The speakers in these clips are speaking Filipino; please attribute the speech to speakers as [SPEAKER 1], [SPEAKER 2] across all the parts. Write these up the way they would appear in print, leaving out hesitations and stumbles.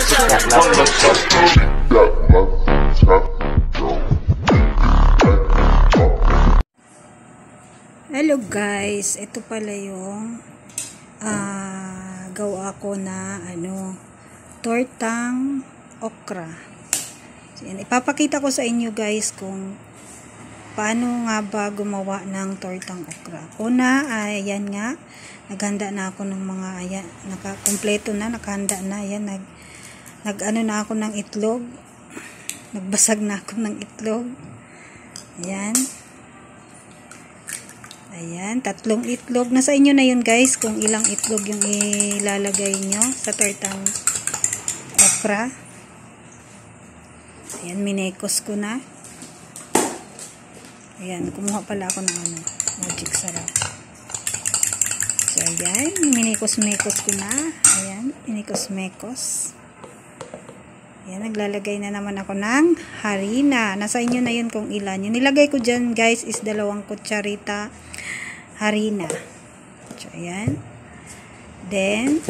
[SPEAKER 1] Hello guys, ito pala yung gawa ko na tortang okra. So, yan, ipapakita ko sa inyo guys kung paano nga ba gumawa ng tortang okra. Una, ayan nga, naghanda na ako ng mga, ayan, nakakompleto na, nakahanda na, ayan, nag-ano na ako ng itlog, nagbasag na ako ng itlog, ayan. Ayan, 3 itlog. Nasa inyo na yun guys kung ilang itlog yung ilalagay nyo sa tortang okra. Ayan, minekos ko na. Ayan, kumuha pala ako ng magic sarap. So, ayan, minikos-mekos ko na. Ayan, minikos-mekos. Ayan, naglalagay na naman ako ng harina. Nasa inyo na yun kung ilan. Yung nilagay ko dyan guys is 2 kutsarita harina. So, ayan. Then,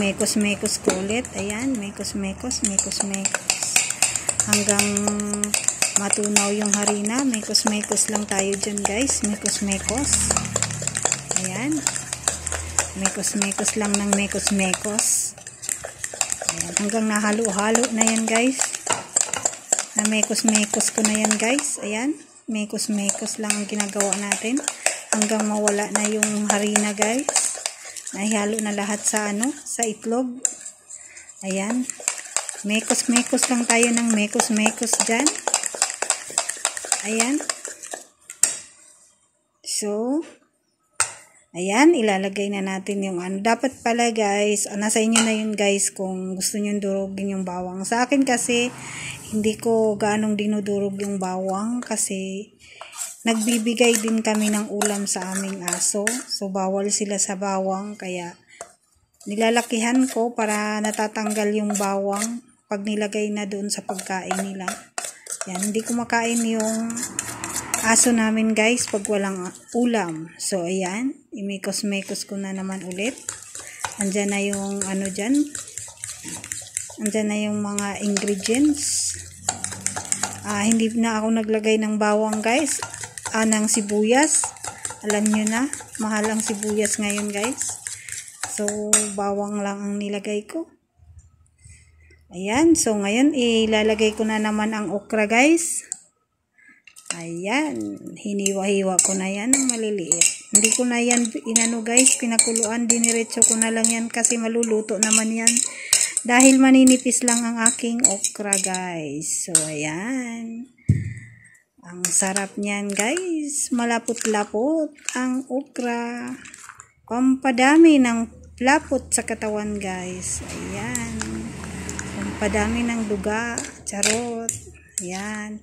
[SPEAKER 1] mekos-mekos ko ulit. Ayan, mekos-mekos. Hanggang matunaw yung harina. Mekos-mekos lang tayo dyan guys. Mekos-mekos. Ayan. Mekos-mekos lang ng mekos-mekos. Ayan. Hanggang nahalo-halo na yan guys. Na mekos-mekos ko na yan guys. Ayan. Mekos-mekos lang ang ginagawa natin. Hanggang mawala na yung harina guys. Nahihalo na lahat sa sa itlog. Ayan. Mekos-mekos lang tayo ng mekos-mekos dyan. Ayan. So, ayan, ilalagay na natin yung dapat pala guys, nasa inyo na yun guys kung gusto nyo durugin yung bawang. Sa akin kasi, hindi ko ganong dinudurog yung bawang kasi nagbibigay din kami ng ulam sa aming aso. So, bawal sila sa bawang. Kaya, nilalakihan ko para natatanggal yung bawang pag nilagay na doon sa pagkain nila. Yan, hindi kumakain yung aso namin guys pag walang ulam. So, ayan. Imikos-mekos ko na naman ulit. Andyan na yung dyan. Andyan na yung mga ingredients. Hindi na ako naglagay ng bawang guys. Ng sibuyas. Alam nyo na, mahal ang sibuyas ngayon guys. So, bawang lang ang nilagay ko. Ayan, so ngayon ilalagay ko na naman ang okra guys. Ayan, hiniwa-hiwa ko na yan ng maliliit. Hindi ko na yan guys, pinakuluan, diniretso ko na lang yan kasi maluluto naman yan. Dahil maninipis lang ang aking okra guys. So, ayan. Ang sarap niyan guys. Malapot-lapot ang okra. Pampadami ng lapot sa katawan guys. Ayan. Pampadami ng duga. Charot. Ayan.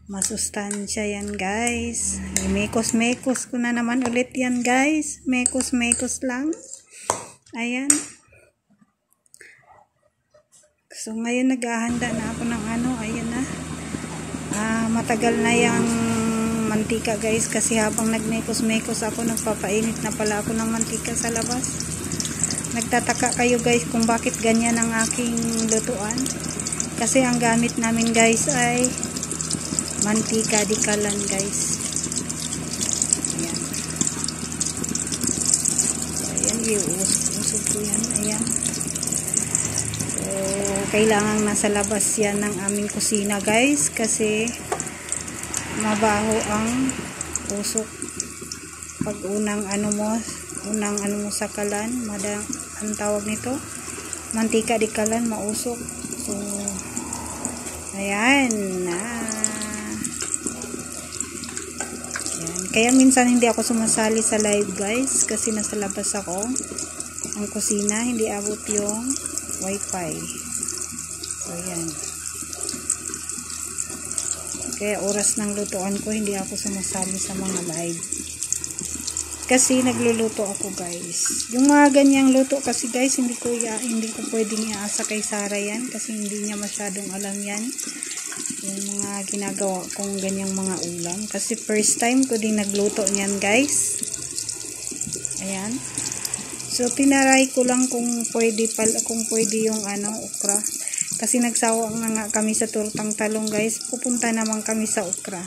[SPEAKER 1] Masustansya yan guys. Mekos-mekos ko na naman ulit yan guys. Mekos-mekos lang. Ayan. So ngayon naghahanda na ako ng ayan na. Matagal na yung mantika guys kasi habang nagmekos-mekos ako, nagpapainit na pala ako ng mantika sa labas. Nagtataka kayo guys kung bakit ganyan ang aking lutuan. Kasi ang gamit namin guys ay mantika di kalan guys. Ayan. So, ayan, iusog ko yan. Ayan. So, kailangan nasa labas yan ng aming kusina guys kasi mabaho ang usok pag unang mo sa kalan, ang tawag nito mantika di kalan, mausok. So, ayan na. Ayan. Kaya minsan hindi ako sumasali sa live guys kasi nasa labas ako ang kusina, hindi abot yung wifi. So, ayan. Kaya oras ng lutuan ko, hindi ako sumasali sa mga live. Kasi nagluluto ako guys. Yung mga ganyang luto kasi guys, hindi ko pwedeng iasa kay Sarah yan. Kasi hindi niya masyadong alam yan. Yung mga ginagawa kong ganyang mga ulam. Kasi first time ko din nagluto niyan guys. Ayan. So, So tinaray ko lang kung pwede yung okra. Kasi nagsawa na nga kami sa tortang talong guys. Pupunta naman kami sa okra.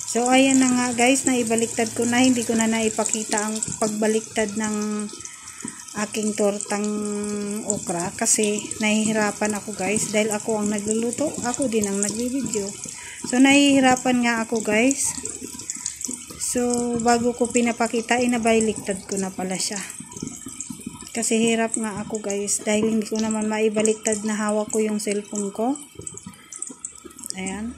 [SPEAKER 1] So ayan na nga guys, naibaliktad ko na, hindi ko na naipakita ang pagbaliktad ng aking tortang okra kasi nahihirapan ako guys dahil ako ang nagluluto, ako din ang nagbibideo. So nahihirapan nga ako guys. So bago ko pinapakita, inabaliktad ko na pala siya. Kasi hirap nga ako guys dahil hindi ko naman maibaliktad na hawak ko yung cellphone ko. Ayan.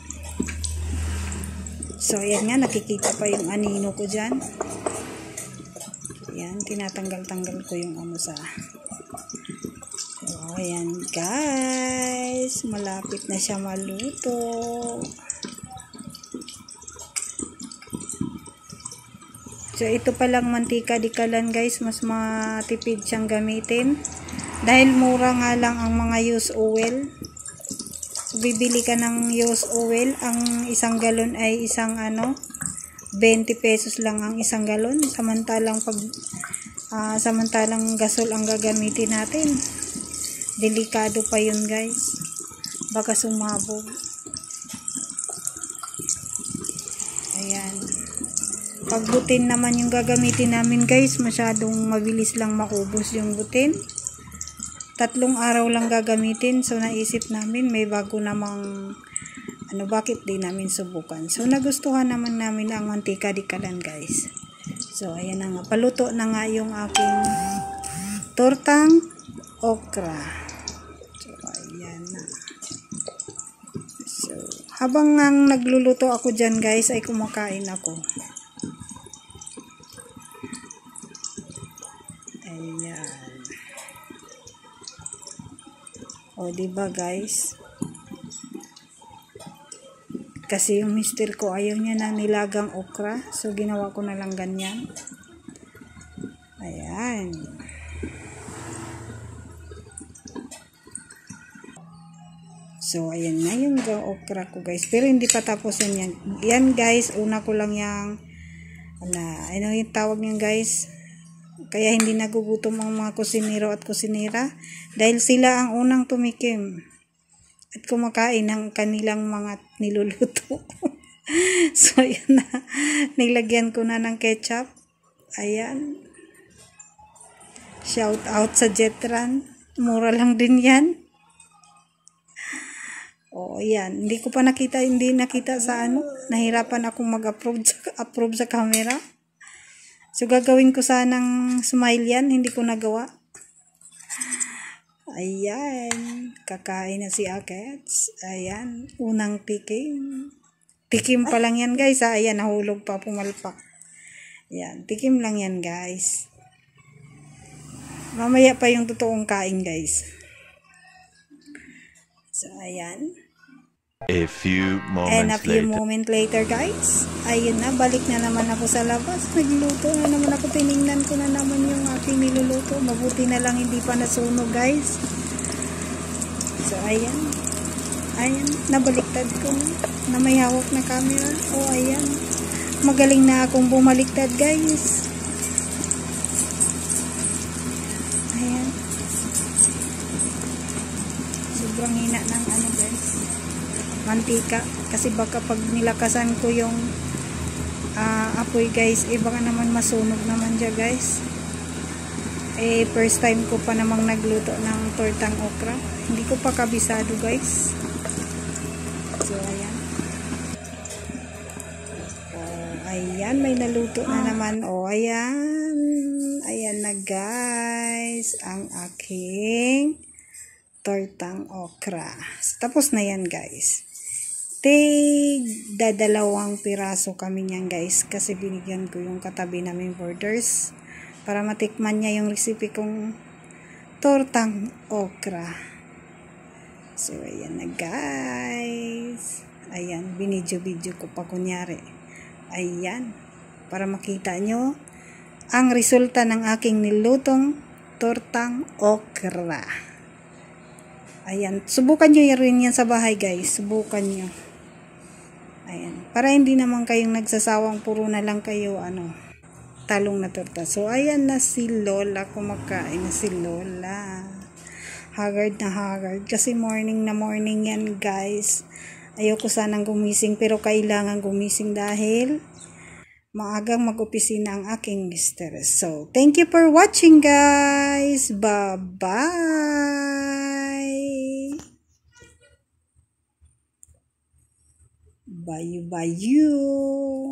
[SPEAKER 1] So, ayan nga, nakikita pa yung anino ko dyan. Ayan, tinatanggal-tanggal ko yung sa... So, ayan guys, malapit na siya maluto. So, ito palang mantika di kalan guys, mas matipid siyang gamitin. Dahil mura nga lang ang mga used oil. So, bibili ka ng used oil, ang isang galon ay 20 pesos lang ang isang galon. Samantalang samantalang gasol ang gagamitin natin. Delikado pa yun guys. Baka sumabog. Ayan. Pag butin naman yung gagamitin namin guys, masyadong mabilis lang maubos yung butin. 3 araw lang gagamitin. So naisip namin may bago namang bakit di namin subukan. So nagustuhan naman namin ang mantika di kalan guys. So ayan na nga, paluto na nga yung aking tortang okra. So ayan na. So habang nagluluto ako dyan guys ay kumakain ako. Ayan. O, diba guys? Kasi yung mister ko ayaw niya ng nilagang okra. So, ginawa ko na lang ganyan. Ayan. So, ayan na yung okra ko guys. Pero hindi pa tapos yan. Yan guys, una ko lang yung ano yung tawag niyan guys? Kaya hindi nagugutom ang mga kusinero at kusinera dahil sila ang unang tumikim at kumakain ng kanilang mga niluluto. So, ayan na. Nilagyan ko na ng ketchup. Ayan. Shout out sa Jetran. Mura lang din yan. O, ayan. Hindi nakita sa Nahirapan akong mag-approve sa camera. So, gagawin ko sanang smile yan. Hindi ko nagawa. Ayan. Kakain na si Akets. Ayan. Unang tikim. Tikim pa lang yan, guys. Ayan. Nahulog pa. Pumalpak. Ayan. Tikim lang yan, guys. Mamaya pa yung totoong kain, guys. So, ayan.
[SPEAKER 2] A few
[SPEAKER 1] moments later guys, ayun na, balik na naman ako sa labas. Nagluto na naman ako, tiningnan ko na naman yung aking niluluto. Mabuti na lang hindi pa nasunog guys. So ayan, nabaliktad ko na may hawak na camera. Oh ayan, magaling na akong bumaliktad guys. Ayan, sobrang hina ng guys, mantika, kasi baka pag nilakasan ko yung apoy guys, baka naman masunog naman dyan guys. First time ko pa namang nagluto ng tortang okra, hindi ko pa kabisado guys. So ayan, ayan, may naluto na naman. Ayan na guys ang aking tortang okra. Tapos na yan guys. Dadalawang piraso kami niyan guys, kasi binigyan ko yung katabi namin borders para matikman niya yung recipe kong tortang okra. So ayan na guys. Ayan, binidyo-video ko pa kunyari. Ayan, para makita nyo ang resulta ng aking nilutong tortang okra. Ayan, subukan nyo rin yan sa bahay guys, subukan nyo. Ayan, para hindi naman kayong nagsasawang puro na lang kayo talong na torta. So, ayan na si Lola. Kumakain na si Lola. Haggard na haggard. Kasi morning na morning yan, guys. Ayoko sanang gumising, pero kailangan gumising dahil maagang mag-opisina ang aking mister. So, thank you for watching, guys. Bye-bye. Bye-bye.